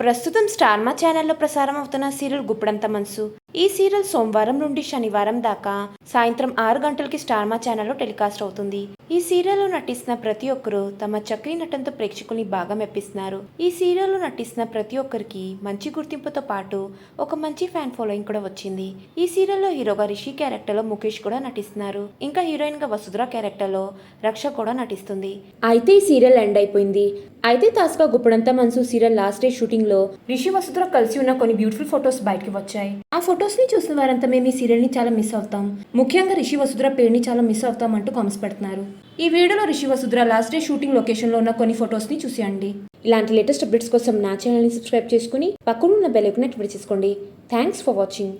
ప్రస్తుతం స్టార్ మా ఛానల్లో ప్రసారం అవుతున్న సీరియల్ గుప్పడంత మనసు. ఈ సీరియల్ సోమవారం నుండి శనివారం దాకా సాయంత్రం 6 గంటలకి స్టార్ మా ఛానల్లో టెలికాస్ట్ అవుతుంది. ఈ సీరియల్లో నటిస్తున్న ప్రతి ఒక్కరూ తమ చక్కని నటనతో ప్రేక్షకుల్ని బాగా మెప్పిస్తున్నారు. ఈ సీరియల్లో నటిస్తున్న ప్రతి ఒక్కరికి మంచి గుర్తింపుతో పాటు ఒక మంచి ఫ్యాన్ ఫాలోయింగ్ కూడా వచ్చింది. ఈ సీరియల్లో హీరోగా రిషి క్యారెక్టర్లో ముఖేష్ కూడా నటిస్తున్నారు. ఇంకా హీరోయిన్ గా వసుధర క్యారెక్టర్లో రక్ష కూడా నటిస్తుంది. అయితే ఈ సీరియల్ ఎండ్ అయిపోయింది. అయితే తాజాగా గుప్పడంత మనసు సీరియల్ లాస్ట్ డే షూటింగ్ లో రిషి వసుధర కలిసి ఉన్న కొన్ని బ్యూటిఫుల్ ఫొటోస్ బయటకి వచ్చాయి. ఆ ఫొటోస్ ని చూసిన వారంతా మేము ఈ సీరియల్ ని చాలా మిస్ అవుతాం, ముఖ్యంగా రిషి వసుధర పేరుని చాలా మిస్ అవుతాం అంటూ కామెంట్స్ పెడుతున్నారు. ఈ వీడియోలో Rishi Vasudhara last day shooting location లో ఉన్న కొన్ని ఫొటోస్ ని చూసేయండి. ఇలాంటి లేటెస్ట్ అప్డేట్స్ కోసం నా ఛానల్ ని సబ్స్క్రైబ్ చేసుకుని పక్కనున్న బెల్ ఐకాన్ యాక్టివేట్ చేసుకోండి. Thanks for watching.